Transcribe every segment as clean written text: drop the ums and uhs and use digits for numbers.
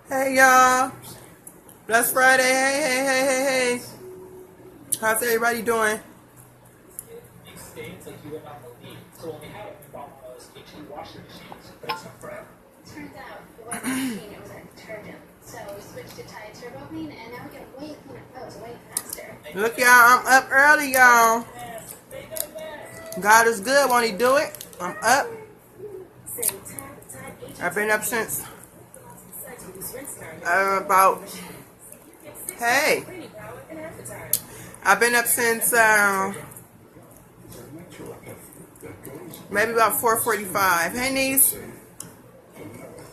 Hey y'all, Blessed Friday. Hey. How's everybody doing? Turns out it wasn't a machine, it was a detergent. So we switched to Tide Turbo Clean, and now we get way cleaner clothes, way faster. Look y'all, I'm up early y'all. God is good, won't he do it? I'm up. I've been up since I've been up since maybe about 4:45. Hey niece.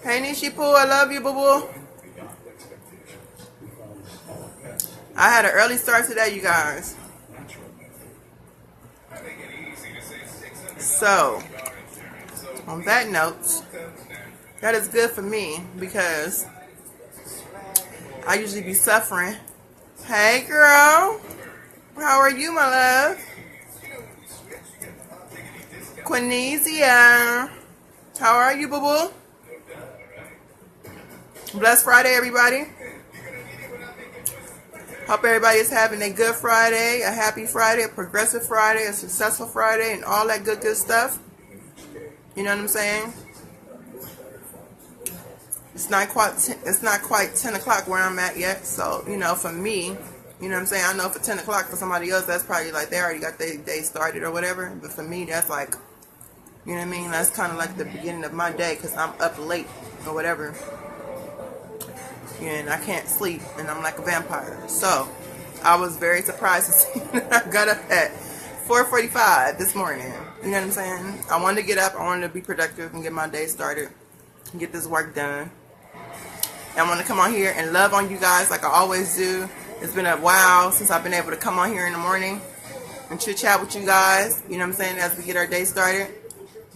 Hey Nishipu, I love you, boo boo. I had an early start today, you guys. So, on that note, that is good for me because I usually be suffering. Hey girl, how are you, my love? Quinizia, how are you, boo boo? Blessed Friday, everybody. Hope everybody is having a good Friday, a happy Friday, a progressive Friday, a successful Friday, and all that good stuff. You know what I'm saying? It's not quite 10 o'clock where I'm at yet. So, you know, for me, you know what I'm saying? I know for 10 o'clock for somebody else, that's probably like they already got their day started or whatever. But for me, that's like, you know what I mean? That's kind of like the beginning of my day because I'm up late or whatever. And I can't sleep, and I'm like a vampire. So, I was very surprised to see that I got up at 4:45 this morning. You know what I'm saying? I wanted to get up. I wanted to be productive and get my day started and get this work done. And I want to come on here and love on you guys like I always do. It's been a while since I've been able to come on here in the morning and chit-chat with you guys. You know what I'm saying? As we get our day started.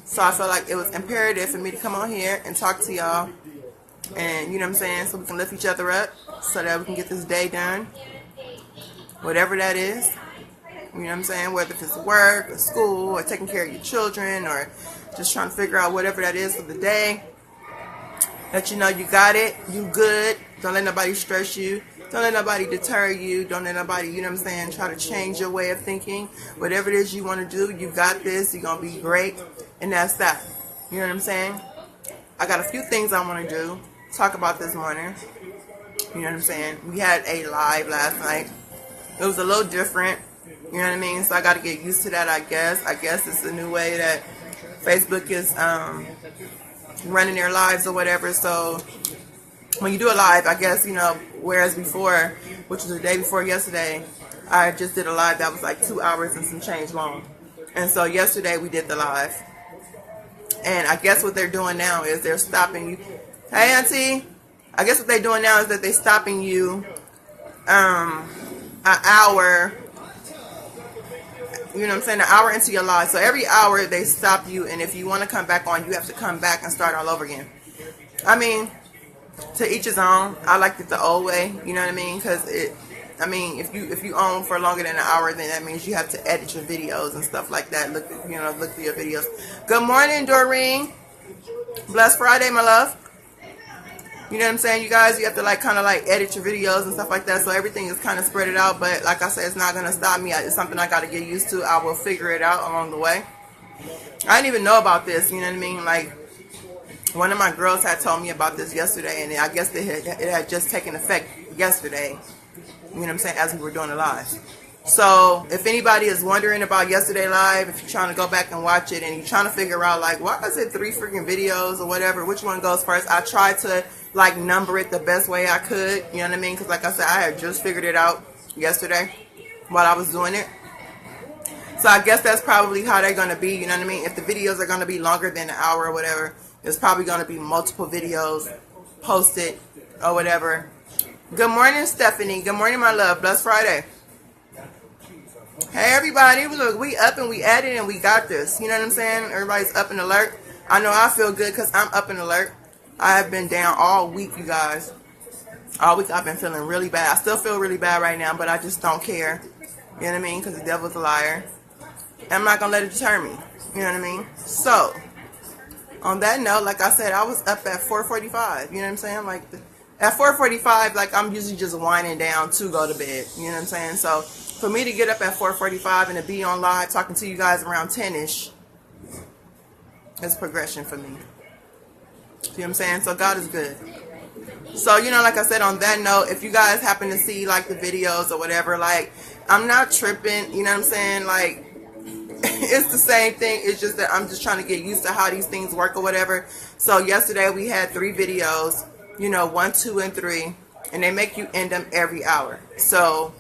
So, I felt like it was imperative for me to come on here and talk to y'all. And you know what I'm saying, so we can lift each other up so that we can get this day done, whatever that is. You know what I'm saying, whether if it's work or school or taking care of your children or just trying to figure out whatever that is for the day, that you know you got it, you good. Don't let nobody stress you, don't let nobody deter you, don't let nobody, you know what I'm saying, try to change your way of thinking. Whatever it is you want to do, you got this, you're going to be great, and that's that. You know what I'm saying? I got a few things I want to do, talk about this morning. You know what I'm saying? We had a live last night. It was a little different. You know what I mean? So I got to get used to that, I guess. I guess it's the new way that Facebook is running their lives or whatever. So when you do a live, I guess, you know, whereas before, which was the day before yesterday, I just did a live that was like 2 hours and some change long. And so yesterday we did the live. And I guess what they're doing now is they're stopping you. Hey, auntie. I guess what they're doing now is that they're stopping you an hour. You know what I'm saying? An hour into your live. So every hour they stop you. And if you want to come back on, you have to come back and start all over again. I mean, to each his own. I liked it the old way. You know what I mean? Because if you own for longer than an hour, then that means you have to edit your videos and stuff like that. Look through your videos. Good morning, Doreen. Blessed Friday, my love. You know what I'm saying, you guys? You have to kind of edit your videos and stuff like that. So everything is kind of spread it out. But like I said, it's not going to stop me. It's something I got to get used to. I will figure it out along the way. I didn't even know about this. You know what I mean? Like, one of my girls had told me about this yesterday. And I guess it had just taken effect yesterday. You know what I'm saying? As we were doing the live. So, if anybody is wondering about yesterday live, if you're trying to go back and watch it and you're trying to figure out, why is it 3 freaking videos or whatever, which one goes first? I tried to, number it the best way I could. You know what I mean? Because, like I said, I had just figured it out yesterday while I was doing it. So, So I guess that's probably how they're going to be, you know what I mean? If the videos are going to be longer than an hour or whatever, there's probably going to be multiple videos posted or whatever. Good morning, Stephanie. Good morning, my love. Blessed Friday. Hey, everybody. Look, we up and we at it and we got this. You know what I'm saying? Everybody's up and alert. I know I feel good because I'm up and alert. I have been down all week, you guys. All week I've been feeling really bad. I still feel really bad right now, but I just don't care. You know what I mean? Because the devil's a liar. I'm not going to let it deter me. You know what I mean? So, on that note, like I said, I was up at 4:45. You know what I'm saying? Like, at 4:45, like, I'm usually just winding down to go to bed. You know what I'm saying? So, for me to get up at 4:45 and to be on live talking to you guys around 10-ish is progression for me. You know what I'm saying? So, God is good. So, you know, like I said, on that note, if you guys happen to see, like, the videos or whatever, like, I'm not tripping. You know what I'm saying? Like, it's the same thing. It's just that I'm just trying to get used to how these things work or whatever. So yesterday we had 3 videos, you know, 1, 2, and 3, and they make you end them every hour. So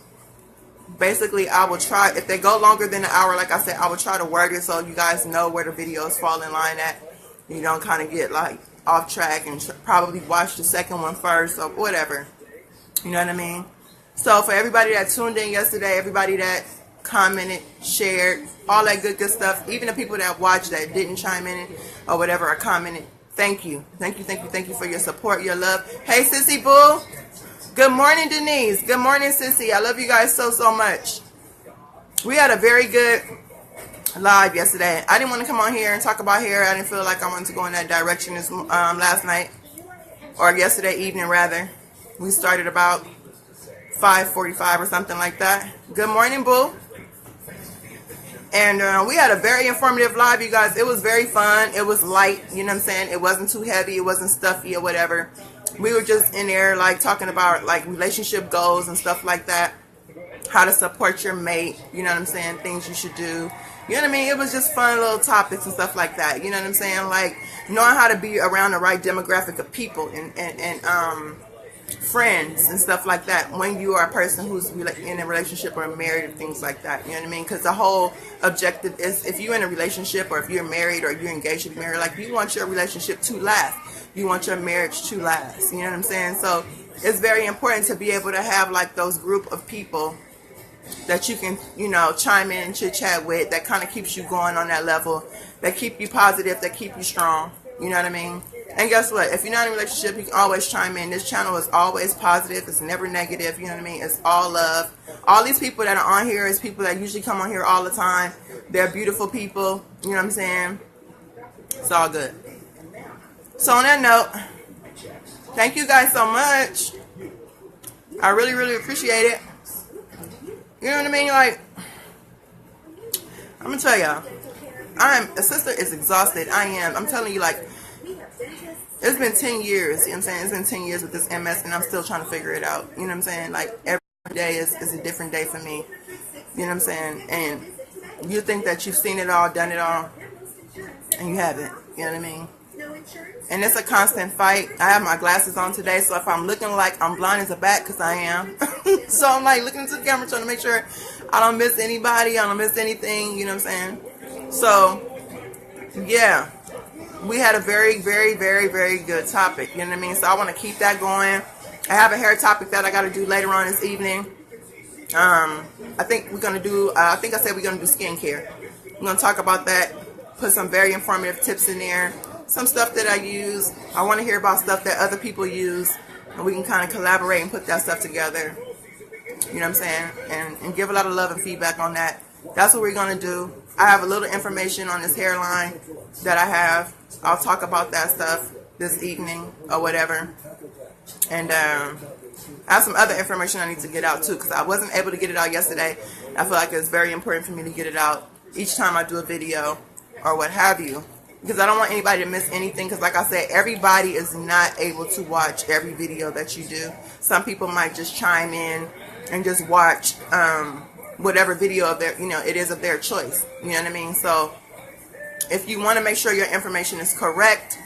basically I will try, if they go longer than an hour, like I said, I will try to word it so you guys know where the videos fall in line at. You don't kind of get like off track and probably watch the second one first or whatever. You know what I mean? So for everybody that tuned in yesterday, everybody that commented, shared, all that good stuff, even the people that watched that didn't chime in or whatever or commented, thank you. Thank you for your support, your love. Hey, Sissy Boo. Good morning, Denise. Good morning, Sissy. I love you guys so much. We had a very good live yesterday. I didn't want to come on here and talk about hair. I didn't feel like I wanted to go in that direction this last night, or yesterday evening rather. We started about 5:45 or something like that. Good morning, Boo. And we had a very informative live, you guys. It was very fun. It was light, you know what I'm saying? It wasn't too heavy. It wasn't stuffy or whatever. We were just in there, like, talking about, like, relationship goals and stuff like that. How to support your mate, you know what I'm saying? Things you should do. You know what I mean? It was just fun little topics and stuff like that. You know what I'm saying? Like, knowing how to be around the right demographic of people and friends and stuff like that when you are a person who's in a relationship or married or things like that. You know what I mean? Because the whole objective is, if you're in a relationship or if you're married or you're engaged to be married, like, you want your relationship to last. You want your marriage to last. You know what I'm saying? So it's very important to be able to have like those group of people that you can, you know, chime in and chit chat with, that kind of keeps you going on that level, that keep you positive, that keep you strong. You know what I mean? And guess what? If you're not in a relationship, you can always chime in. This channel is always positive. It's never negative. You know what I mean? It's all love. All these people that are on here is people that usually come on here all the time. They're beautiful people. You know what I'm saying? It's all good. So on that note, thank you guys so much. I really appreciate it. You know what I mean? Like, I'm going to tell y'all. A sister is exhausted. I am. I'm telling you, like, it's been 10 years, you know what I'm saying? It's been 10 years with this MS, and I'm still trying to figure it out. You know what I'm saying? Like, every day is a different day for me. You know what I'm saying? And you think that you've seen it all, done it all, and you haven't. You know what I mean? And it's a constant fight. I have my glasses on today, so if I'm looking like I'm blind as a bat, because I am. So I'm, like, looking into the camera, trying to make sure I don't miss anybody, I don't miss anything, you know what I'm saying? So, yeah. We had a very good topic, you know what I mean? So I want to keep that going. I have a hair topic that I got to do later on this evening. I think we're going to do, I think I said we're going to do skincare. We're going to talk about that, put some very informative tips in there, some stuff that I use. I want to hear about stuff that other people use, and we can kind of collaborate and put that stuff together, you know what I'm saying? And give a lot of love and feedback on that. That's what we're going to do. I have a little information on this hairline that I have. I'll talk about that stuff this evening or whatever. And I have some other information I need to get out too, because I wasn't able to get it out yesterday. I feel like it's very important for me to get it out each time I do a video or what have you, because I don't want anybody to miss anything, because like I said, everybody is not able to watch every video that you do. Some people might just chime in and just watch whatever video of their, you know, it is of their choice. You know what I mean? So if you want to make sure your information is correct,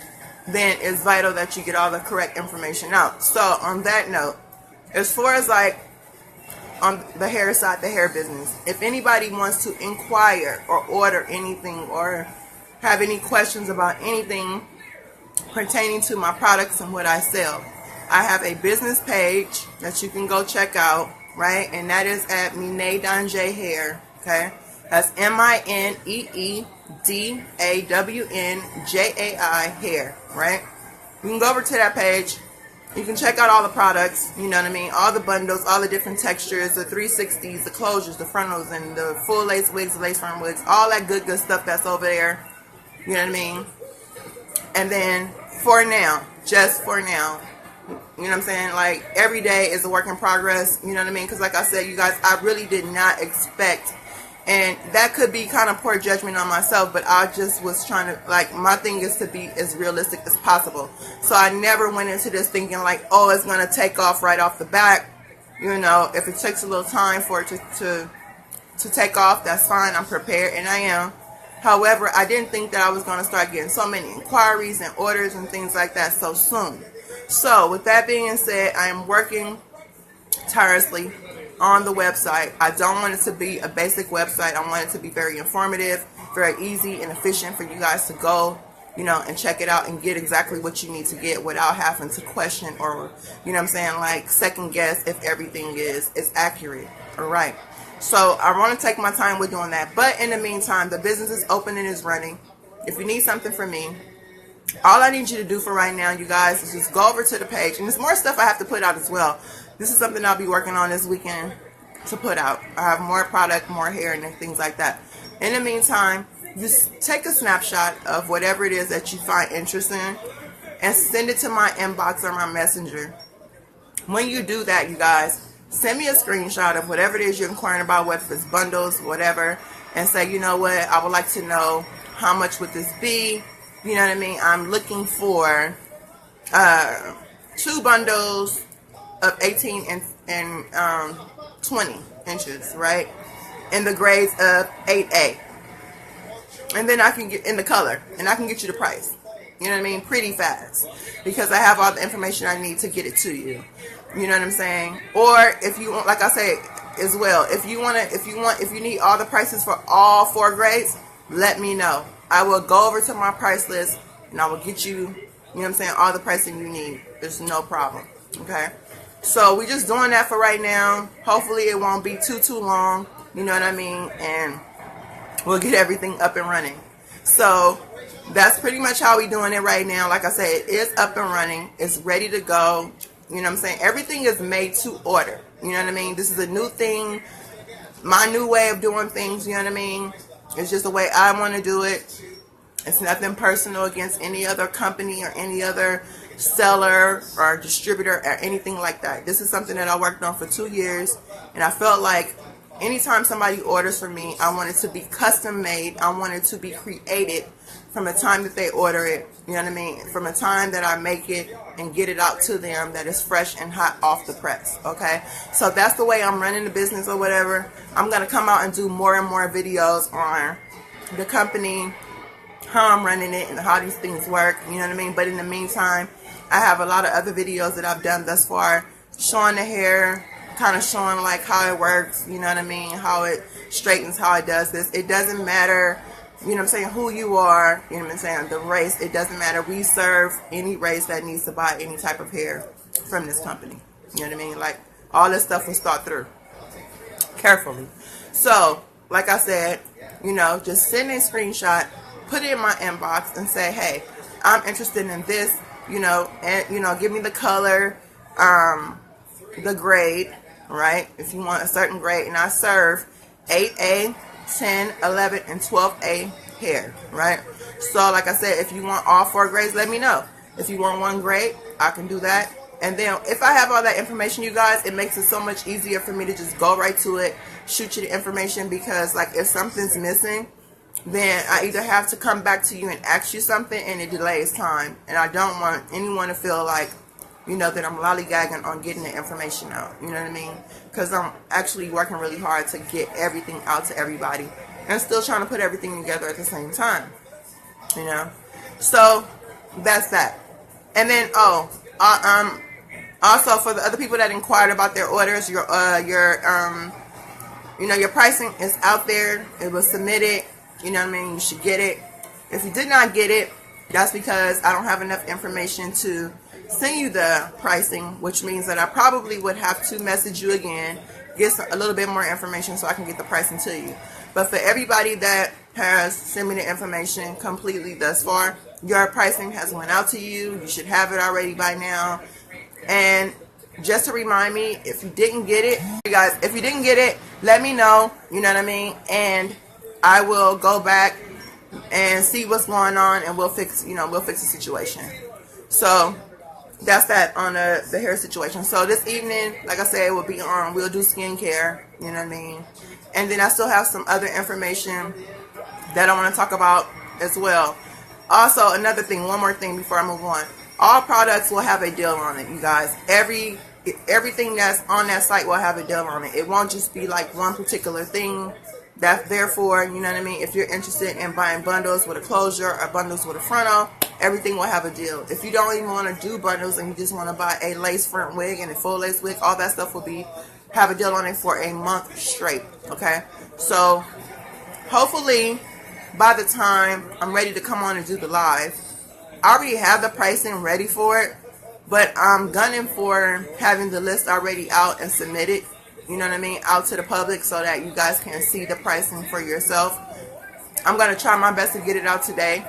then it's vital that you get all the correct information out. So on that note, as far as like on the hair side, the hair business. If anybody wants to inquire or order anything or have any questions about anything pertaining to my products and what I sell, I have a business page that you can go check out, right? And that is at Mineedanjay Hair, okay? That's MINEEDAWNJAI Hair, right? You can go over to that page. You can check out all the products, you know what I mean? All the bundles, all the different textures, the 360s, the closures, the frontals, and the full lace wigs, the lace front wigs, all that good stuff that's over there, you know what I mean? And then for now, just for now, you know what I'm saying? Like, every day is a work in progress, you know what I mean? Because like I said, you guys, I really did not expect, and that could be kind of poor judgment on myself, but I just was trying to, like, my thing is to be as realistic as possible. So I never went into this thinking like, oh, it's going to take off right off the bat. You know, if it takes a little time for it to take off, that's fine. I'm prepared, and I am. However, I didn't think that I was going to start getting so many inquiries and orders and things like that so soon. So with that being said, I am working tirelessly on the website. I don't want it to be a basic website. I want it to be very informative, very easy and efficient for you guys to go, you know, and check it out and get exactly what you need to get without having to question or, you know what I'm saying, like second guess if everything is accurate. All right. So I want to take my time with doing that. But in the meantime, the business is open and is running. If you need something from me, all I need you to do for right now, you guys, is just go over to the page. And there's more stuff I have to put out as well. This is something I'll be working on this weekend to put out. I have more product, more hair, and things like that. In the meantime, just take a snapshot of whatever it is that you find interesting and send it to my inbox or my messenger. When you do that, you guys, send me a screenshot of whatever it is you're inquiring about, whether it's bundles, whatever, and say, you know what, I would like to know how much would this be. You know what I mean? I'm looking for 2 bundles of 18 and 20 inches, right? In the grades of 8A. And then I can get in the color, and I can get you the price. You know what I mean? Pretty fast, because I have all the information I need to get it to you. You know what I'm saying? Or if you want, like I say as well, if you need all the prices for all 4 grades, let me know. I will go over to my price list and I will get you, you know what I'm saying, all the pricing you need. There's no problem. Okay? So we're just doing that for right now. Hopefully it won't be too long. You know what I mean? And we'll get everything up and running. So that's pretty much how we're doing it right now. Like I said, it is up and running. It's ready to go. You know what I'm saying? Everything is made to order. You know what I mean? This is a new thing. My new way of doing things, you know what I mean? It's just the way I want to do it. It's nothing personal against any other company or any other seller or distributor or anything like that. This is something that I worked on for 2 years, and I felt like anytime somebody orders from me, I want it to be custom made. I want it to be created from the time that they order it, you know what I mean? From the time that I make it and get it out to them, that is fresh and hot off the press, okay? So that's the way I'm running the business or whatever. I'm going to come out and do more and more videos on the company, how I'm running it, and how these things work, you know what I mean? But in the meantime, I have a lot of other videos that I've done thus far, showing the hair, kind of showing like how it works, you know what I mean? How it straightens, how it does this. It doesn't matter, you know what I'm saying, who you are, you know what I'm saying, the race, it doesn't matter. We serve any race that needs to buy any type of hair from this company. You know what I mean? Like, all this stuff was thought through carefully. So, like I said, you know, just send a screenshot, put it in my inbox and say, hey, I'm interested in this, you know, and, you know, give me the color, the grade, right? If you want a certain grade, and I serve 8A, 10, 11, and 12A hair, right? So like I said, if you want all 4 grades, let me know. If you want 1 grade, I can do that. And then if I have all that information, you guys, it makes it so much easier for me to just go right to it, shoot you the information, because like if something's missing, then I either have to come back to you and ask you something, and it delays time. And I don't want anyone to feel like, you know, that I'm lollygagging on getting the information out. You know what I mean? Because I'm actually working really hard to get everything out to everybody, and still trying to put everything together at the same time. You know? So, that's that. And then, Also, for the other people that inquired about their orders, your pricing is out there. It was submitted. You know what I mean? You should get it. If you did not get it, that's because I don't have enough information to send you the pricing, which means that I probably would have to message you again, get a little bit more information so I can get the pricing to you. But for everybody that has sent me the information completely thus far, your pricing has went out to you. You should have it already by now. And just to remind me, if you didn't get it, you guys, if you didn't get it, let me know, you know what I mean? And I will go back and see what's going on, and we'll fix the situation. So that's that on the hair situation. So this evening, like I said, we'll do skincare, you know what I mean? And then I still have some other information that I want to talk about as well. Also, another thing, one more thing before I move on. All products will have a deal on it, you guys. Everything that's on that site will have a deal on it. It won't just be like one particular thing. Therefore, you know what I mean, if you're interested in buying bundles with a closure or bundles with a frontal, everything will have a deal. If you don't even want to do bundles and you just want to buy a lace front wig and a full lace wig, all that stuff will have a deal on it for a month straight. Okay, so hopefully by the time I'm ready to come on and do the live, I already have the pricing ready for it, but I'm gunning for having the list already out and submitted, you know what I mean, out to the public so that you guys can see the pricing for yourself. I'm going to try my best to get it out today,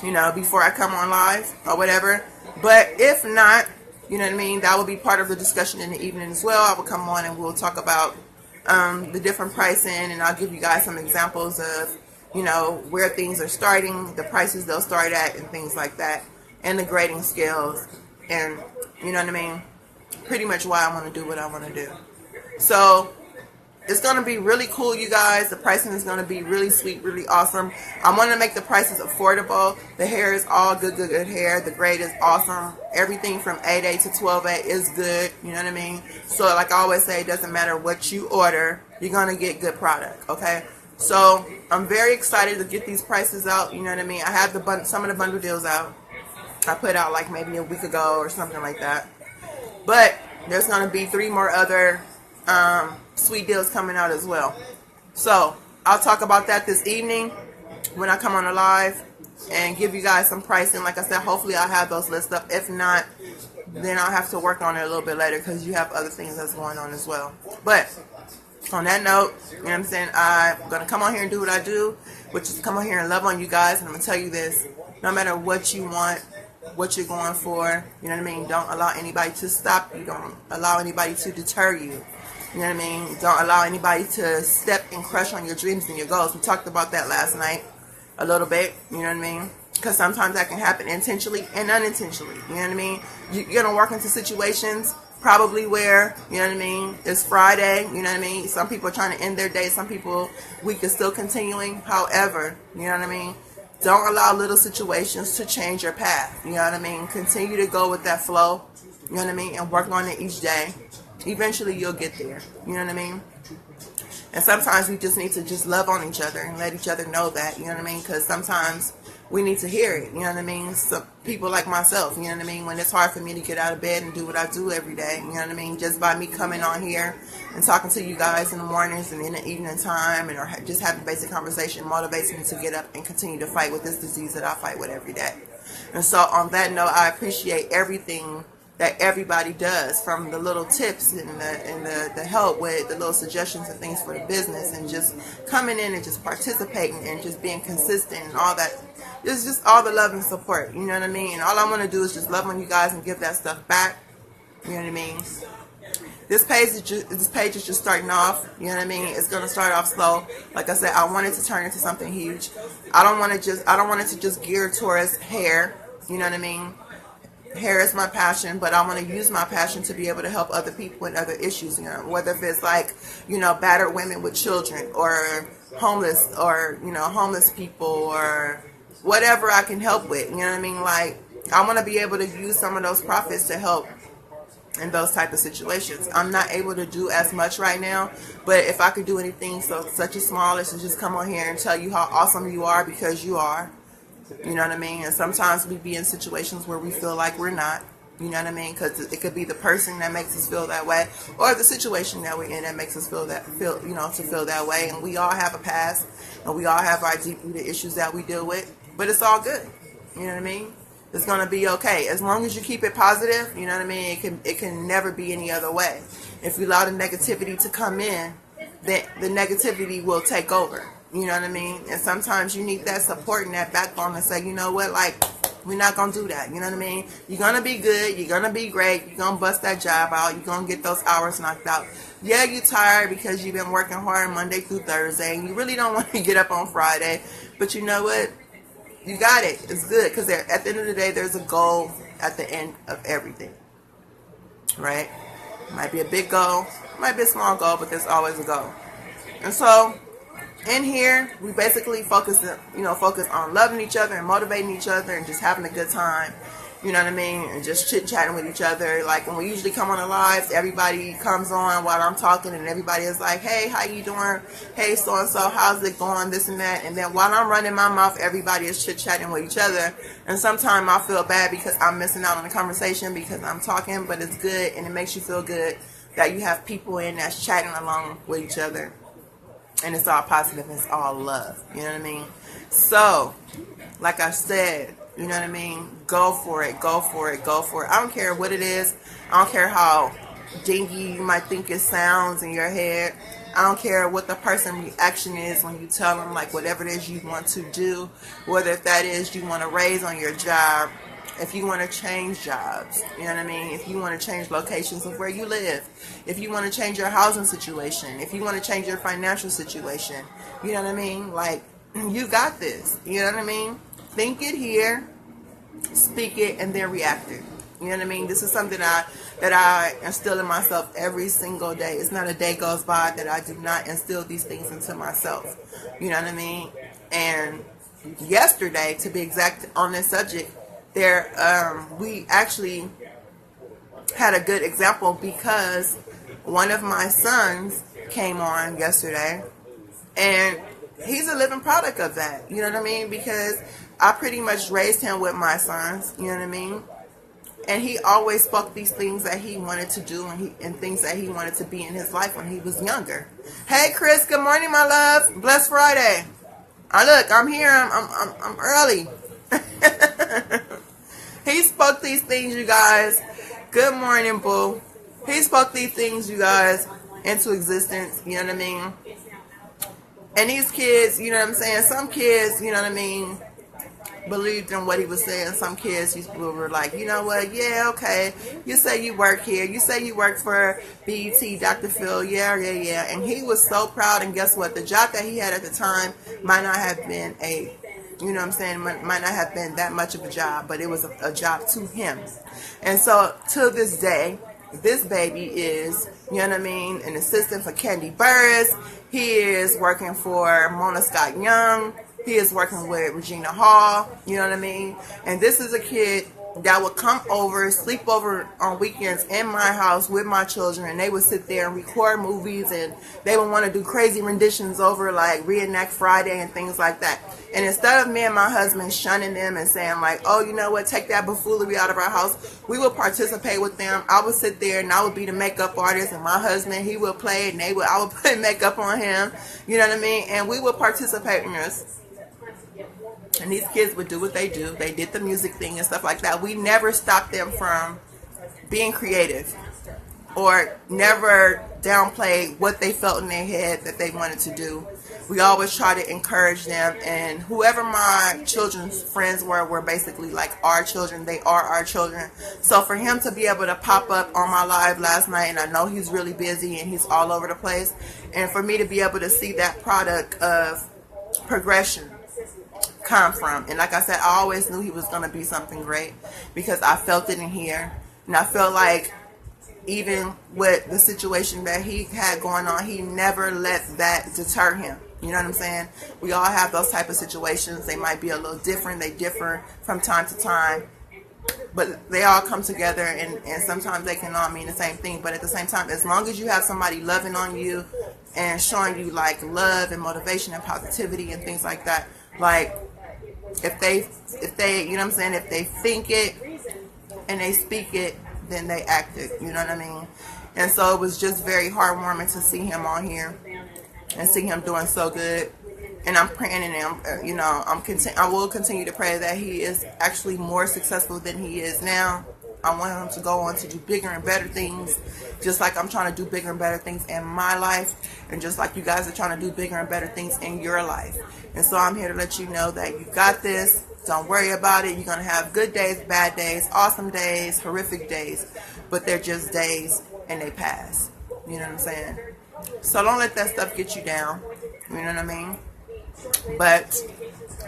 you know, before I come on live or whatever. But if not, you know what I mean, that will be part of the discussion in the evening as well. I will come on and we'll talk about the different pricing, and I'll give you guys some examples of, you know, where things are starting, the prices they'll start at, and things like that, and the grading scales, and you know what I mean, pretty much why I want to do what I want to do. So it's going to be really cool, you guys. The pricing is going to be really sweet, really awesome. I want to make the prices affordable. The hair is all good hair. The grade is awesome. Everything from 8A to 12A is good, you know what I mean? So like I always say, it doesn't matter what you order, you're going to get good product, okay? So I'm very excited to get these prices out, you know what I mean? I have some of the bundle deals out. I put out like maybe a week ago or something like that. But there's going to be 3 more other sweet deals coming out as well. So I'll talk about that this evening when I come on the live and give you guys some pricing. Like I said, hopefully I'll have those lists up. If not, then I'll have to work on it a little bit later because you have other things that's going on as well. But on that note, you know what I'm saying, I'm going to come on here and do what I do, which is come on here and love on you guys. And I'm going to tell you this, no matter what you want, what you're going for, you know what I mean, don't allow anybody to stop you. Don't allow anybody to deter you. You know what I mean? Don't allow anybody to step and crush on your dreams and your goals. We talked about that last night a little bit, you know what I mean? Because sometimes that can happen intentionally and unintentionally, you know what I mean? You're going to walk into situations probably where, you know what I mean, it's Friday, you know what I mean? Some people are trying to end their day. Some people, week is still continuing. However, you know what I mean? Don't allow little situations to change your path, you know what I mean? Continue to go with that flow, you know what I mean? And work on it each day. Eventually you'll get there, you know what I mean? And sometimes we just need to just love on each other and let each other know that, you know what I mean? Because sometimes we need to hear it, you know what I mean? Some people like myself, you know what I mean? When it's hard for me to get out of bed and do what I do every day, you know what I mean? Just by me coming on here and talking to you guys in the mornings and in the evening time, and or just having basic conversation motivates me to get up and continue to fight with this disease that I fight with every day. And so on that note, I appreciate everything that everybody does, from the little tips and the help with the little suggestions and things for the business, and just coming in and just participating and just being consistent and all that. It's just all the love and support, you know what I mean? And all I want to do is just love on you guys and give that stuff back, you know what I mean? This page is just starting off, you know what I mean? It's going to start off slow. Like I said, I want it to turn into something huge. I don't want it to just gear towards hair, you know what I mean? Hair is my passion, but I want to use my passion to be able to help other people with other issues, you know, whether if it's like, you know, battered women with children, or homeless, or, you know, homeless people, or whatever I can help with, you know what I mean? Like, I want to be able to use some of those profits to help in those type of situations. I'm not able to do as much right now, but if I could do anything such as small as to just come on here and tell you how awesome you are, because you are. You know what I mean? And sometimes we be in situations where we feel like we're not. You know what I mean? Because it could be the person that makes us feel that way, or the situation that we're in that makes us feel to feel that way. And we all have a past, and we all have our deep-rooted issues that we deal with. But it's all good. You know what I mean? It's gonna be okay as long as you keep it positive. You know what I mean? It can never be any other way. If you allow the negativity to come in, then the negativity will take over. You know what I mean? And sometimes you need that support and that backbone to say, you know what, like, we're not going to do that. You know what I mean? You're going to be good. You're going to be great. You're going to bust that job out. You're going to get those hours knocked out. Yeah, you're tired because you've been working hard Monday through Thursday, and you really don't want to get up on Friday. But you know what? You got it. It's good because at the end of the day, there's a goal at the end of everything. Right? It might be a big goal. It might be a small goal, but there's always a goal. And so in here, we basically focus on loving each other and motivating each other and just having a good time. You know what I mean? And just chit-chatting with each other. Like when we usually come on the lives, everybody comes on while I'm talking and everybody is like, hey, how you doing? Hey, so-and-so, how's it going? This and that. And then while I'm running my mouth, everybody is chit-chatting with each other. And sometimes I feel bad because I'm missing out on the conversation because I'm talking, but it's good and it makes you feel good that you have people in that's chatting along with each other. And it's all positive, it's all love. You know what I mean? So, like I said, you know what I mean? Go for it, go for it, go for it. I don't care what it is. I don't care how dingy you might think it sounds in your head. I don't care what the person's reaction is when you tell them, like, whatever it is you want to do. Whether if that is you want to raise on your job, if you want to change jobs, you know what I mean? If you want to change locations of where you live, if you want to change your housing situation, if you want to change your financial situation, you know what I mean? Like, you got this, you know what I mean? Think it here, speak it, and then react it. You know what I mean? This is something that I instill in myself every single day. It's not a day goes by that I do not instill these things into myself. You know what I mean? And yesterday, to be exact on this subject, we actually had a good example because one of my sons came on yesterday and he's a living product of that. You know what I mean? Because I pretty much raised him with my sons, you know what I mean? And he always spoke these things that he wanted to do and things that he wanted to be in his life when he was younger. Hey Chris, good morning my love. Blessed Friday. Look, I'm here. I'm early. He spoke these things, you guys. Good morning, boo. He spoke these things, you guys, into existence. You know what I mean? And these kids, you know what I'm saying? Some kids, you know what I mean, believed in what he was saying. Some kids were like, you know what? Yeah, okay. You say you work here. You say you work for BET, Dr. Phil. Yeah. And he was so proud. And guess what? The job that he had at the time might not have been you know what I'm saying, might not have been that much of a job, but it was a job to him. And so to this day, this baby is, you know what I mean, an assistant for Candy Burris. He is working for Mona Scott Young. He is working with Regina Hall, you know what I mean? And this is a kid that would come over, sleep over on weekends in my house with my children, and they would sit there and record movies, and they would want to do crazy renditions over like Reenact Friday and things like that. And instead of me and my husband shunning them and saying like, oh, you know what, take that buffoonery out of our house, we would participate with them. I would sit there and I would be the makeup artist, and my husband, he would play it, and I would put makeup on him, you know what I mean? And we would participate in this. And these kids would do what they do. They did the music thing and stuff like that. We never stopped them from being creative or never downplayed what they felt in their head that they wanted to do. We always try to encourage them. And whoever my children's friends were basically like our children. They are our children. So for him to be able to pop up on my live last night, and I know he's really busy and he's all over the place, and for me to be able to see that product of progression come from. And like I said, I always knew he was going to be something great because I felt it in here. And I felt like even with the situation that he had going on, he never let that deter him. You know what I'm saying? We all have those type of situations. They might be a little different. They differ from time to time. But they all come together, and sometimes they can all mean the same thing. But at the same time, as long as you have somebody loving on you and showing you like love and motivation and positivity and things like that, like if they, you know what I'm saying, if they think it, and they speak it, then they act it. You know what I mean? And so it was just very heartwarming to see him on here and see him doing so good. And I'm praying and I will continue to pray that he is actually more successful than he is now. I want him to go on to do bigger and better things, just like I'm trying to do bigger and better things in my life, and just like you guys are trying to do bigger and better things in your life. And so I'm here to let you know that you got this. Don't worry about it. You're going to have good days, bad days, awesome days, horrific days, but they're just days and they pass. You know what I'm saying? So don't let that stuff get you down. You know what I mean? But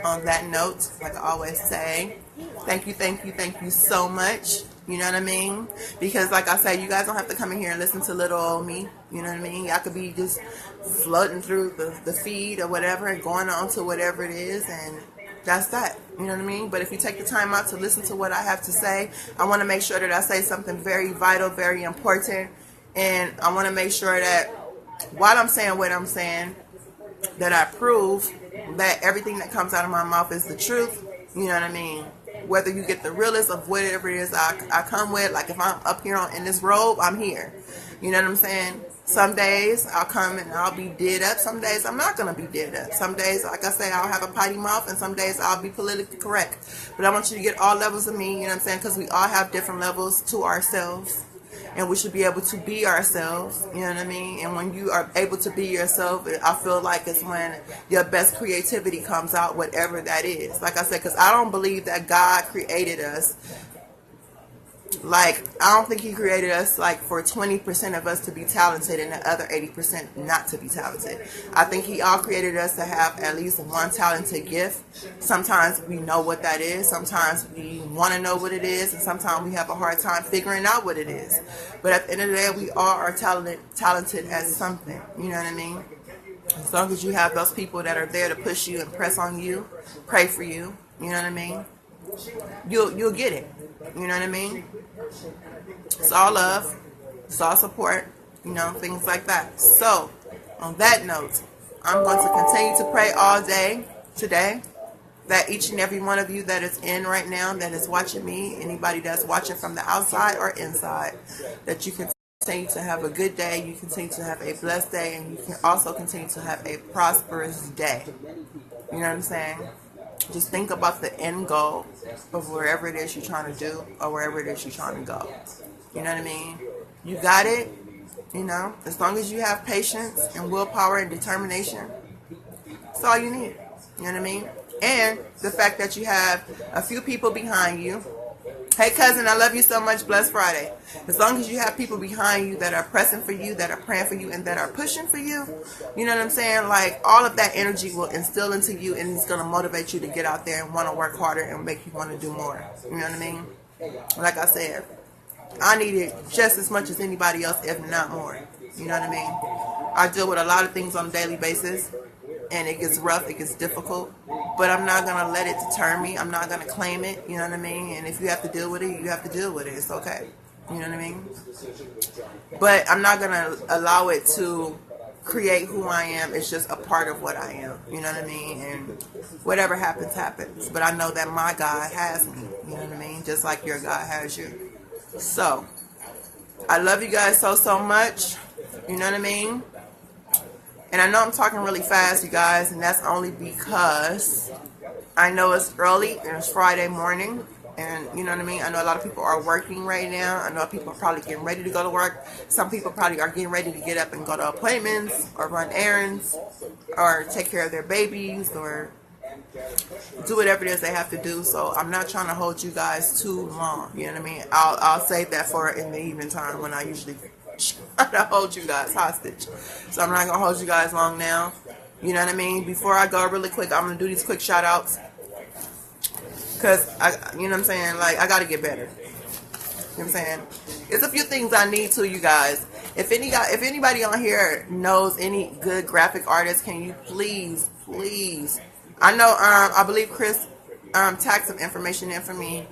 on that note, like I always say, thank you so much. You know what I mean? Because like I said, you guys don't have to come in here and listen to little old me. You know what I mean? Y'all could be just floating through the feed or whatever and going on to whatever it is, and that's that. You know what I mean? But if you take the time out to listen to what I have to say, I want to make sure that I say something very vital, very important. And I want to make sure that while I'm saying what I'm saying, that I prove that everything that comes out of my mouth is the truth. You know what I mean? Whether you get the realest of whatever it is I come with, like if I'm up here in this robe, I'm here. You know what I'm saying? Some days I'll come and I'll be dead up. Some days I'm not going to be dead up. Some days, like I say, I'll have a potty mouth, and some days I'll be politically correct. But I want you to get all levels of me, you know what I'm saying? Because we all have different levels to ourselves. And we should be able to be ourselves, you know what I mean? And when you are able to be yourself, I feel like it's when your best creativity comes out, whatever that is. Like I said, because I don't believe that God created us. Like, I don't think he created us like for 20% of us to be talented and the other 80% not to be talented. I think he all created us to have at least one talented gift. Sometimes we know what that is. Sometimes we want to know what it is. And sometimes we have a hard time figuring out what it is. But at the end of the day, we all are talented at something. You know what I mean? As long as you have those people that are there to push you and press on you, pray for you, you know what I mean? You'll get it. You know what I mean? It's all love. It's all support. You know, things like that. So, on that note, I'm going to continue to pray all day today that each and every one of you that is in right now, that is watching me, anybody that's watching from the outside or inside, that you continue to have a good day, you continue to have a blessed day, and you can also continue to have a prosperous day. You know what I'm saying? Just think about the end goal of wherever it is you're trying to do or wherever it is you're trying to go. You know what I mean? You got it. You know, as long as you have patience and willpower and determination, that's all you need. You know what I mean? And the fact that you have a few people behind you. Hey, cousin, I love you so much. Blessed Friday. As long as you have people behind you that are pressing for you, that are praying for you, and that are pushing for you, you know what I'm saying? Like, all of that energy will instill into you, and it's going to motivate you to get out there and want to work harder and make you want to do more. You know what I mean? Like I said, I need it just as much as anybody else, if not more. You know what I mean? I deal with a lot of things on a daily basis, and it gets rough, it gets difficult, but I'm not going to let it deter me. I'm not going to claim it, you know what I mean? And if you have to deal with it, you have to deal with it. It's okay. You know what I mean? But I'm not going to allow it to create who I am. It's just a part of what I am. You know what I mean? And whatever happens, happens. But I know that my God has me. You know what I mean? Just like your God has you. So, I love you guys so much. You know what I mean? And I know I'm talking really fast, you guys, and that's only because I know it's early and it's Friday morning, and you know what I mean? I know a lot of people are working right now. I know people are probably getting ready to go to work. Some people probably are getting ready to get up and go to appointments or run errands or take care of their babies or do whatever it is they have to do. So I'm not trying to hold you guys too long, you know what I mean? I'll save that for in the evening time when I usually try to hold you guys hostage. So I'm not going to hold you guys long now. You know what I mean? Before I go really quick, I'm going to do these quick shout outs. Because, you know what I'm saying? Like, I got to get better. You know what I'm saying? There's a few things I need to, you guys. If anybody on here knows any good graphic artists, can you please, I know, I believe Chris tagged some information in for me.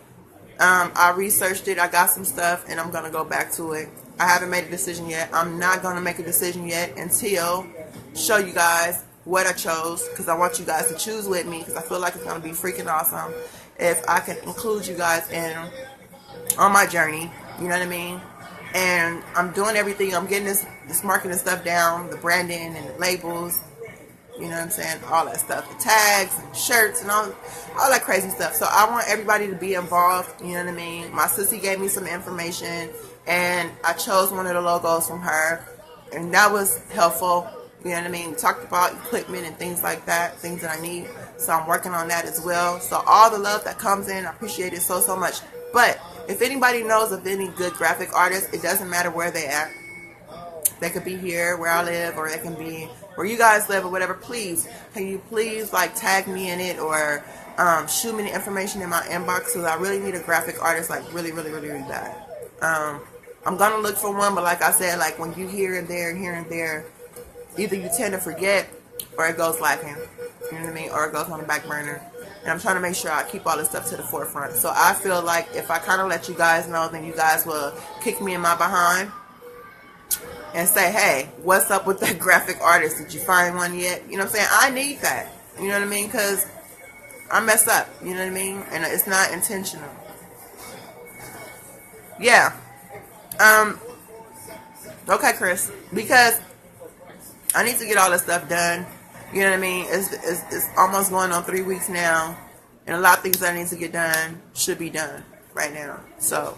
I researched it. I got some stuff, and I'm going to go back to it. I haven't made a decision yet. I'm not going to make a decision yet until show you guys what I chose, because I want you guys to choose with me, because I feel like it's going to be freaking awesome if I can include you guys in on my journey. You know what I mean? And I'm doing everything. I'm getting this marketing stuff down, the branding and the labels. You know what I'm saying? All that stuff, the tags and shirts and all that crazy stuff. So I want everybody to be involved. You know what I mean? My sissy gave me some information, and I chose one of the logos from her, and that was helpful. You know what I mean? We talked about equipment and things like that, things that I need. So I'm working on that as well. So all the love that comes in, I appreciate it so much. But if anybody knows of any good graphic artists, it doesn't matter where they at. They could be here where I live, or they can be where you guys live, or whatever. Please, can you please like tag me in it, or shoot me the information in my inbox, because I really need a graphic artist, like really bad. I'm gonna look for one, but like I said, like when you here and there, either you tend to forget, or it goes lacking. You know what I mean? Or it goes on the back burner. And I'm trying to make sure I keep all this stuff to the forefront. So I feel like if I kind of let you guys know, then you guys will kick me in my behind and say, hey, what's up with that graphic artist? Did you find one yet? You know what I'm saying? I need that. You know what I mean? Because I mess up. You know what I mean? And it's not intentional. Yeah. Okay, Chris. Because I need to get all this stuff done. You know what I mean? It's almost going on 3 weeks now. And a lot of things that I need to get done should be done right now. So,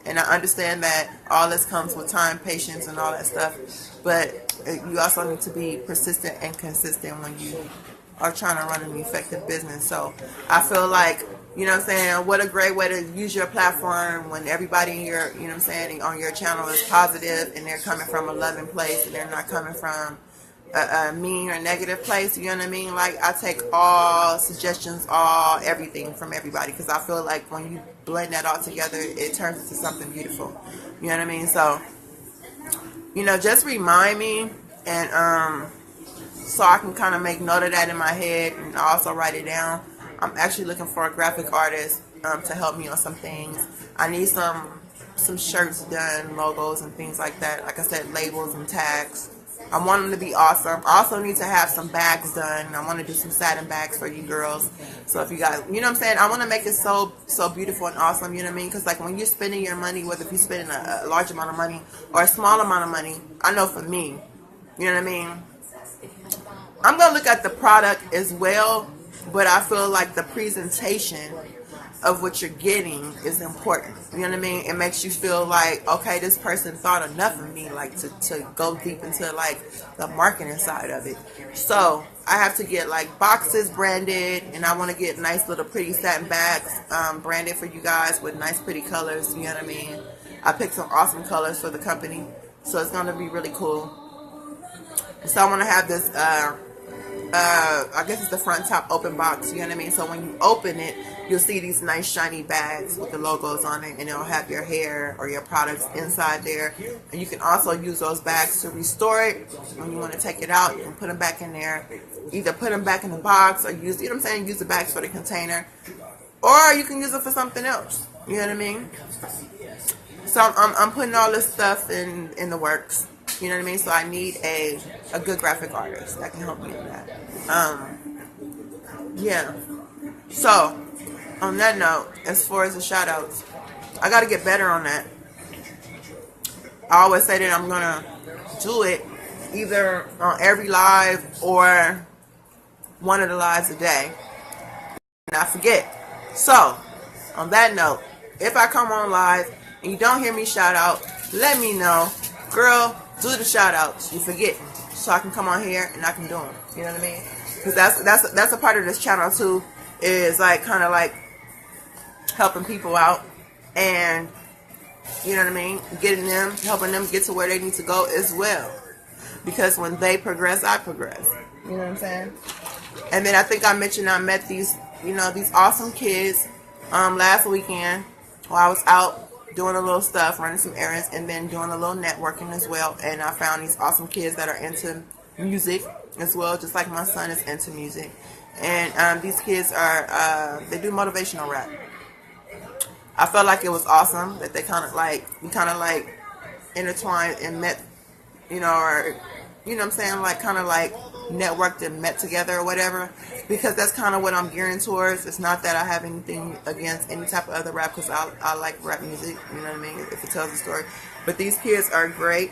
and I understand that all this comes with time, patience, and all that stuff. But you also need to be persistent and consistent when you are trying to run an effective business. So I feel like, you know what I'm saying, what a great way to use your platform when everybody in your, you know what I'm saying, on your channel is positive, and they're coming from a loving place, and they're not coming from a mean or negative place. You know what I mean? Like, I take all suggestions, everything from everybody, because I feel like when you blend that all together, it turns into something beautiful. You know what I mean? So, you know, just remind me, and so I can kind of make note of that in my head, and also write it down. I'm actually looking for a graphic artist to help me on some things. I need some shirts done, logos and things like that. Like I said, labels and tags. I want them to be awesome. I also need to have some bags done. I want to do some satin bags for you girls. So if you guys, you know what I'm saying, I want to make it so beautiful and awesome. You know what I mean? Because like when you're spending your money, whether if you're spending a large amount of money or a small amount of money, I know for me, you know what I mean, I'm going to look at the product as well, but I feel like the presentation of what you're getting is important. You know what I mean? It makes you feel like, okay, this person thought enough of me, like to go deep into like the marketing side of it. So I have to get like boxes branded, and I want to get nice little pretty satin bags branded for you guys with nice pretty colors. You know what I mean? I picked some awesome colors for the company, so it's going to be really cool. So I want to have this I guess it's the front top open box, you know what I mean? So when you open it, you'll see these nice shiny bags with the logos on it, and it'll have your hair or your products inside there. And you can also use those bags to restore it. When you want to take it out, you can put them back in there. Either put them back in the box, or use, you know what I'm saying, use the bags for the container. Or you can use it for something else, you know what I mean? So I'm putting all this stuff in the works. You know what I mean? So I need a good graphic artist that can help me in that. Yeah. So, on that note, as far as the shout outs, I got to get better on that. I always say that I'm going to do it either on every live or one of the lives a day. And I forget. So, on that note, if I come on live and you don't hear me shout out, let me know. Girl, do the shout outs. You forget, so I can come on here and I can do them. You know what I mean? Because that's a part of this channel too. Is like kind of like helping people out, and you know what I mean, helping them get to where they need to go as well. Because when they progress, I progress. You know what I'm saying? And then I think I mentioned I met these awesome kids last weekend while I was out doing a little stuff, running some errands, and then doing a little networking as well. And I found these awesome kids that are into music as well, just like my son is into music. And these kids they do motivational rap. I felt like it was awesome that we kind of like intertwined and met, or, you know what I'm saying, like kind of like networked and met together or whatever, because that's kind of what I'm gearing towards. It's not that I have anything against any type of other rap, because I like rap music, you know what I mean, if it tells a story. But these kids are great.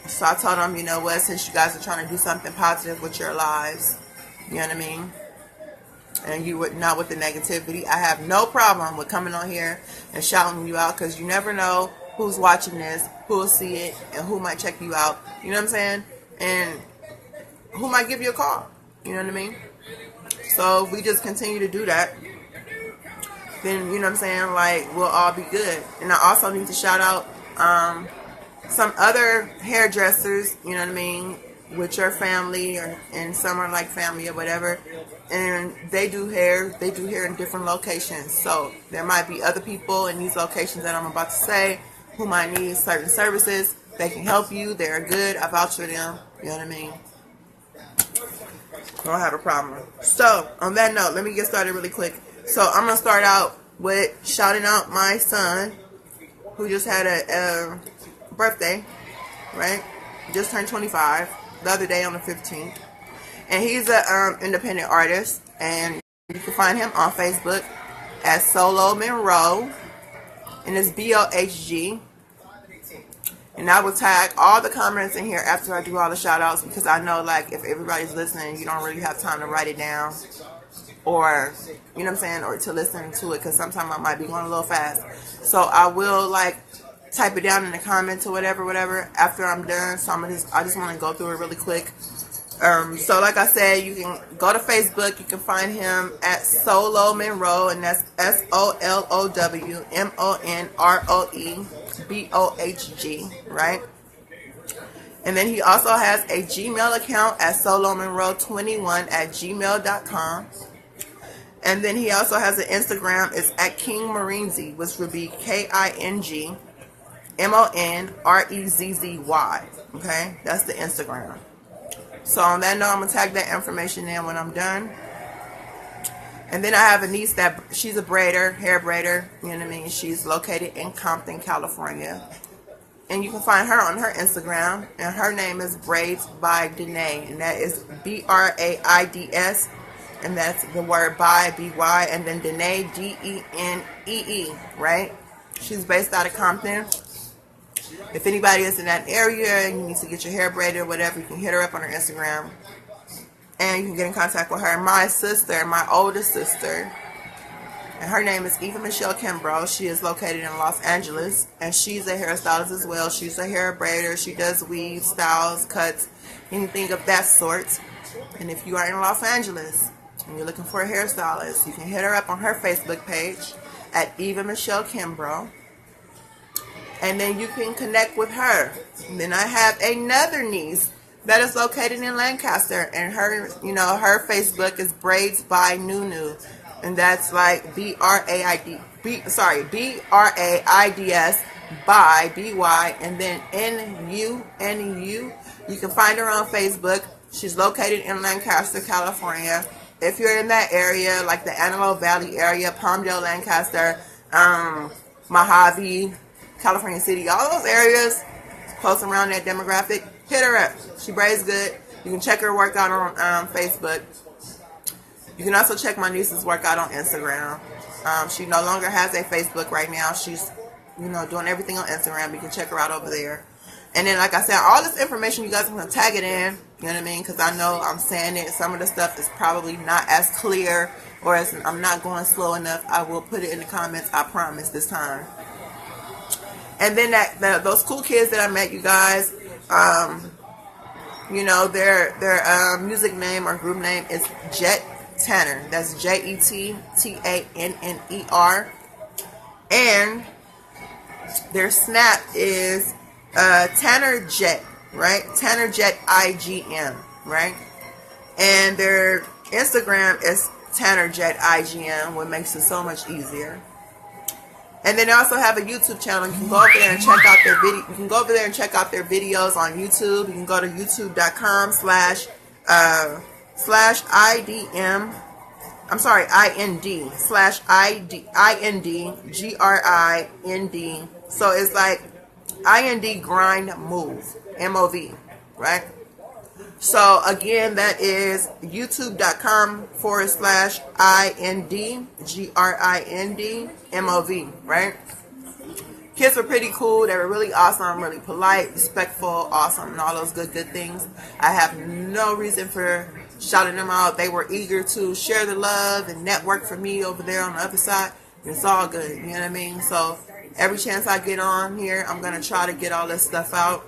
So I told them, you know what, since you guys are trying to do something positive with your lives, you know what I mean, and you would not with the negativity, I have no problem with coming on here and shouting you out, because you never know who's watching this, who will see it, and who might check you out, you know what I'm saying, and who might give you a call, you know what I mean. So if we just continue to do that, then, you know what I'm saying, like, we'll all be good. And I also need to shout out some other hairdressers, you know what I mean, with your family, or and some are like family or whatever, and they do hair in different locations. So there might be other people in these locations that I'm about to say who might need certain services. They can help you. They're good. I vouch for them, you know what I mean. I don't have a problem. So on that note, let me get started really quick. So I'm gonna start out with shouting out my son, who just had a birthday, right? Just turned 25 the other day on the 15th, and he's a independent artist, and you can find him on Facebook as Solo Monroe, and it's BOHG. And I will tag all the comments in here after I do all the shout outs, because I know, like, if everybody's listening, you don't really have time to write it down, or, you know what I'm saying, or to listen to it, because sometimes I might be going a little fast. So I will, like, type it down in the comments or whatever after I'm done. So I just want to go through it really quick. So like I said, you can go to Facebook. You can find him at Solo Monroe, and that's SOLOWMONROEBOHG, right? And then he also has a Gmail account at solomonroe21@gmail.com. And then he also has an Instagram. It's at King Marinzi, which would be KingMonrezzy. Okay, that's the Instagram. So on that note, I'm gonna tag that information in when I'm done. And then I have a niece that she's a braider, hair braider. You know what I mean? She's located in Compton, California, and you can find her on her Instagram. And her name is Braids by Danae, and that is BRAIDS, and that's the word by BY, and then Danae DENEE, right? She's based out of Compton. If anybody is in that area and you need to get your hair braided or whatever, you can hit her up on her Instagram, and you can get in contact with her. My sister, my oldest sister, and her name is Eva Michelle Kimbrough. She is located in Los Angeles, and she's a hairstylist as well. She's a hair braider. She does weaves, styles, cuts, anything of that sort. And if you are in Los Angeles and you're looking for a hairstylist, you can hit her up on her Facebook page at Eva Michelle Kimbrough. And then you can connect with her. And then I have another niece that is located in Lancaster, and her, you know, her Facebook is Braids by Nunu, and that's like BRAIDS by BY, and then NUNU. You can find her on Facebook. She's located in Lancaster, California. If you're in that area, like the Antelope Valley area, Palmdale, Lancaster, Mojave, California City, all those areas close around that demographic, hit her up. She braids good. You can check her workout on Facebook. You can also check my niece's workout on Instagram. She no longer has a Facebook right now. She's, you know, doing everything on Instagram. You can check her out over there. And then, like I said, all this information, you guys are going to tag it in. You know what I mean? Because I know I'm saying it. Some of the stuff is probably not as clear, or as I'm not going slow enough. I will put it in the comments. I promise this time. And then those cool kids that I met, you guys, you know, their music name or group name is Jet Tanner. That's JETTANNER. And their snap is Tanner Jet, right? Tanner Jet IGM, right? And their Instagram is Tanner Jet IGM, what makes it so much easier. And then they also have a YouTube channel. You can go over there and check out their video. You can go over there and check out their videos on YouTube. You can go to youtube.com/IND/IND /IND. So it's like IND grind move, MOV, right? So again, that is youtube.com/INDGRINDMOV, right? Kids were pretty cool. They were really awesome, really polite, respectful, awesome, and all those good things. I have no reason for shouting them out. They were eager to share the love and network for me over there on the other side. It's all good, you know what I mean? So every chance I get on here, I'm going to try to get all this stuff out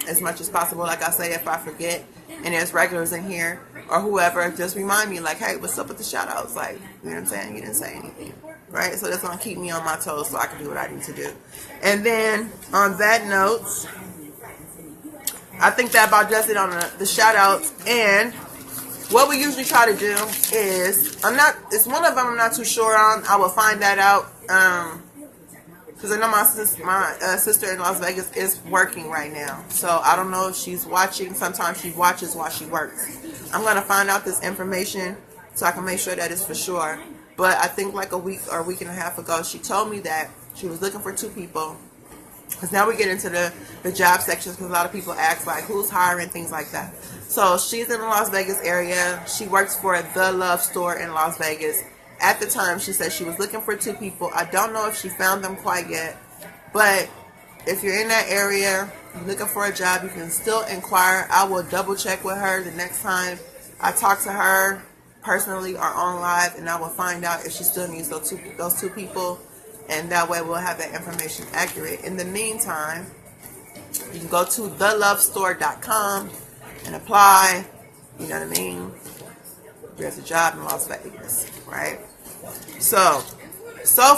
as much as possible. Like I say, if I forget and there's regulars in here or whoever, just remind me, like, hey, what's up with the shout outs? Like, you know what I'm saying? You didn't say anything, right? So that's going to keep me on my toes so I can do what I need to do. And then on that note, I think that about does it on the shout outs. And what we usually try to do is, it's one of them I'm not too sure on. I will find that out. Because I know my sister in Las Vegas is working right now. So I don't know if she's watching. Sometimes she watches while she works. I'm going to find out this information so I can make sure that it's for sure. But I think like a week or a week and a half ago, she told me that she was looking for 2 people. Because now we get into the job sections, because a lot of people ask, like, who's hiring, things like that. So she's in the Las Vegas area. She works for The Love Store in Las Vegas. At the time, she said she was looking for 2 people. I don't know if she found them quite yet. But if you're in that area, you're looking for a job, you can still inquire. I will double check with her the next time I talk to her personally or on live, and I will find out if she still needs those two people. And that way we'll have that information accurate. In the meantime, you can go to thelovestore.com and apply. You know what I mean? There's a job in Las Vegas, right? So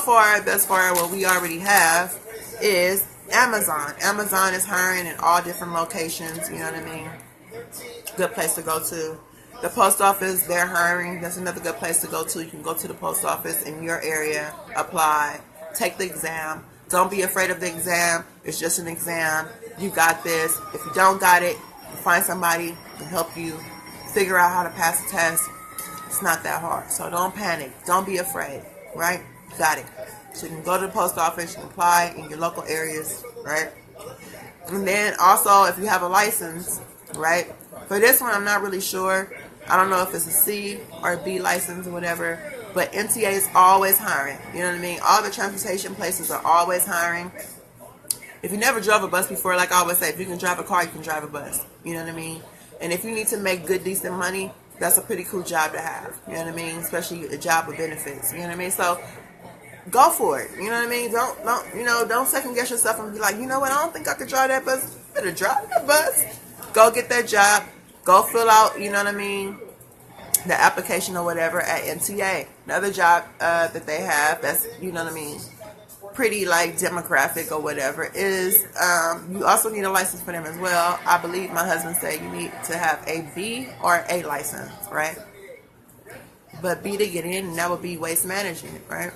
far, thus far, what we already have is Amazon. Amazon is hiring in all different locations, you know what I mean? Good place to go to. The post office, they're hiring. That's another good place to go to. You can go to the post office in your area, apply, take the exam. Don't be afraid of the exam. It's just an exam. You got this. If you don't got it, find somebody to help you figure out how to pass the test. It's not that hard. So don't panic. Don't be afraid, right? You got it. So you can go to the post office, you can apply in your local areas, right? And then also, if you have a license, right? For this one, I'm not really sure. I don't know if it's a C or a B license or whatever. But MTA is always hiring. You know what I mean? All the transportation places are always hiring. If you never drove a bus before, like I always say, if you can drive a car, you can drive a bus. You know what I mean? And if you need to make good, decent money, that's a pretty cool job to have. You know what I mean? Especially a job with benefits. You know what I mean? So go for it. You know what I mean? Don't second guess yourself and be like, you know what? I don't think I could drive that bus. You better drive that bus. Go get that job. Go fill out, you know what I mean, the application or whatever at MTA. Another job that they have that's, you know what I mean, pretty like demographic or whatever is you also need a license for them as well. I believe my husband said you need to have a B or A license, right? But B to get in, and that would be waste management, right?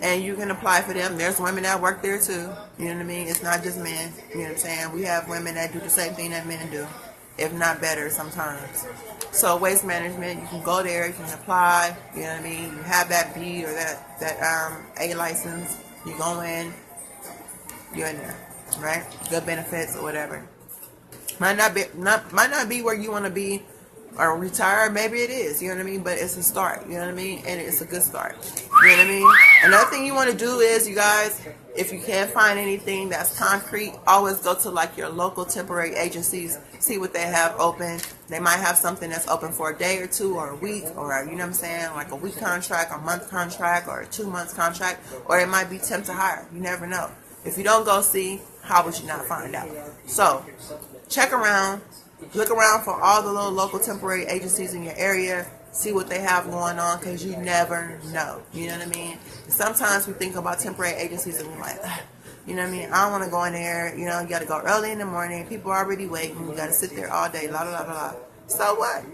And you can apply for them. There's women that work there too. You know what I mean? It's not just men. You know what I'm saying? We have women that do the same thing that men do, if not better sometimes. So waste management, you can go there, you can apply. You know what I mean? You have that B or that A license. You go in, you're in there, right? Good benefits or whatever. Might not be where you want to be or retire. Maybe it is. You know what I mean? But it's a start. You know what I mean? And it's a good start. You know what I mean? Another thing you want to do is, you guys, if you can't find anything that's concrete, always go to like your local temporary agencies, see what they have open. They might have something that's open for a day or 2 or a week, or, you know what I'm saying, like a week contract, a month contract, or a 2 months contract, or it might be temp to hire. You never know. If you don't go see, how would you not find out? So check around, look around for all the little local temporary agencies in your area. See what they have going on, because you never know. You know what I mean? And sometimes we think about temporary agencies and we're like, ugh, you know what I mean? I don't want to go in there. You know, you got to go early in the morning. People are already waiting. You got to sit there all day. La, la, la, la, la. So what?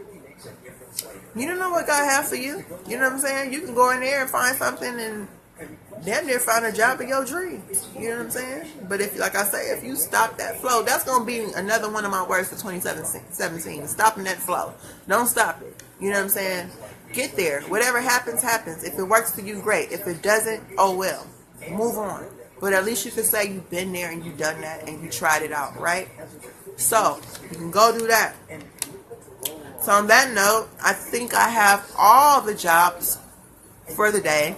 You don't know what God has for you. You know what I'm saying? You can go in there and find something and damn near find a job of your dreams. You know what I'm saying? But if, like I say, if you stop that flow, that's going to be another one of my words for 2017. Stopping that flow. Don't stop it. You know what I'm saying? Get there. Whatever happens, happens. If it works for you, great. If it doesn't, oh well. Move on. But at least you can say you've been there and you've done that and you tried it out, right? So you can go do that. So on that note, I think I have all the jobs for the day.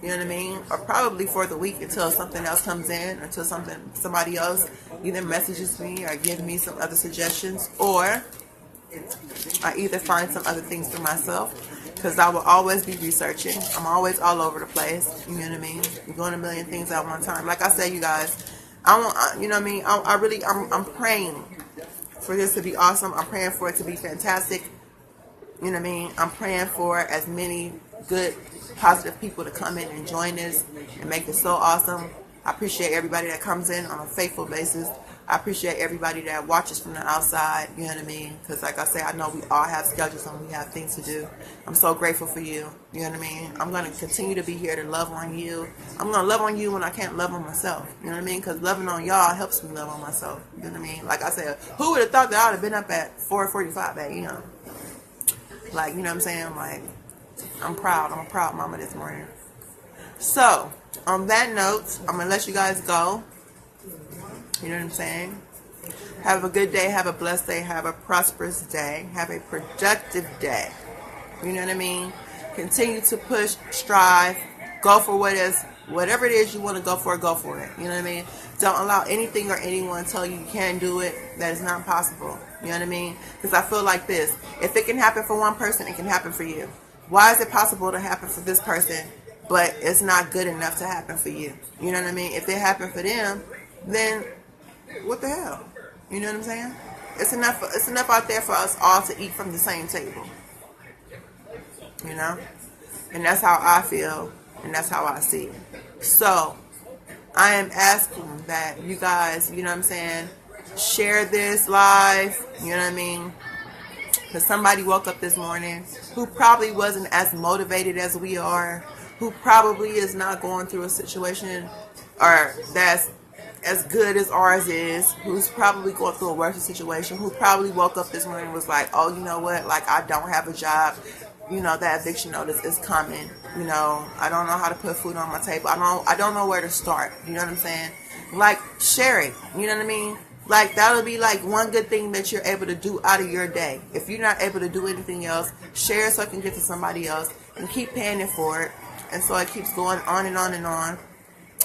You know what I mean? Or probably for the week until something else comes in, until somebody else either messages me or give me some other suggestions, or I either find some other things for myself, because I will always be researching. I'm always all over the place. You know what I mean? I'm doing a million things at one time. Like I said, you guys, you know what I mean? I'm praying for this to be awesome. I'm praying for it to be fantastic. You know what I mean? I'm praying for as many good, positive people to come in and join this and make it so awesome. I appreciate everybody that comes in on a faithful basis. I appreciate everybody that watches from the outside. You know what I mean? Because like I say, I know we all have schedules and we have things to do. I'm so grateful for you. You know what I mean? I'm going to continue to be here to love on you. I'm going to love on you when I can't love on myself. You know what I mean? Because loving on y'all helps me love on myself. You know what I mean? Like I said, who would have thought that I would have been up at 4:45 a.m.? Like, you know what I'm saying? Like, I'm proud. I'm a proud mama this morning. So, on that note, I'm going to let you guys go. You know what I'm saying? Have a good day. Have a blessed day. Have a prosperous day. Have a productive day. You know what I mean? Continue to push, strive, go for whatever it is you want to go for it. You know what I mean? Don't allow anything or anyone to tell you you can't do it. That is not possible. You know what I mean? Because I feel like this. If it can happen for one person, it can happen for you. Why is it possible to happen for this person, but it's not good enough to happen for you? You know what I mean? If it happened for them, then what the hell? You know what I'm saying? It's enough out there for us all to eat from the same table. You know? And that's how I feel, and that's how I see it. So, I am asking that you guys, you know what I'm saying, share this live, you know what I mean? Because somebody woke up this morning who probably wasn't as motivated as we are, who probably is not going through a situation or that's as good as ours is, who's probably going through a worse situation, who probably woke up this morning and was like, oh, you know what, like, I don't have a job, you know, that eviction notice is coming, you know, I don't know how to put food on my table, I don't know where to start, you know what I'm saying? Like, share it, you know what I mean? Like, that'll be like one good thing that you're able to do out of your day. If you're not able to do anything else, share it so it can get to somebody else and keep paying it for it. And so it keeps going on and on and on.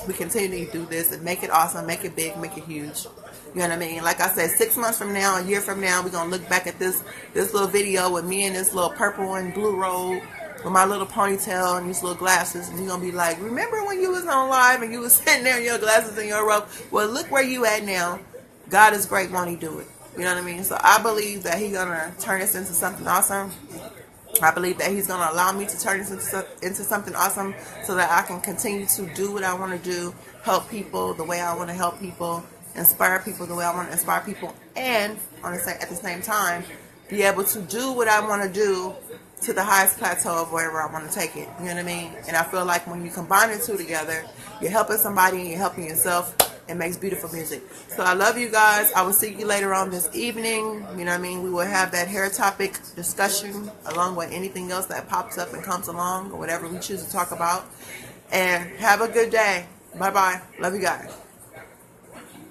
We continue to do this and make it awesome, make it big, make it huge. You know what I mean? Like I said, 6 months from now, a year from now, we're going to look back at this little video with me in this little purple and blue robe with my little ponytail and these little glasses. And you're going to be like, remember when you was on live and you was sitting there in your glasses and your robe? Well, look where you at now. God is great, won't he do it? You know what I mean? So I believe that he's going to turn this into something awesome. I believe that he's going to allow me to turn this into something awesome so that I can continue to do what I want to do, help people the way I want to help people, inspire people the way I want to inspire people, and at the same time, be able to do what I want to do to the highest plateau of wherever I want to take it. You know what I mean? And I feel like when you combine the two together, you're helping somebody and you're helping yourself. It makes beautiful music. So I love you guys. I will see you later on this evening. You know what I mean? We will have that hair topic discussion along with anything else that pops up and comes along or whatever we choose to talk about. And have a good day. Bye-bye. Love you guys.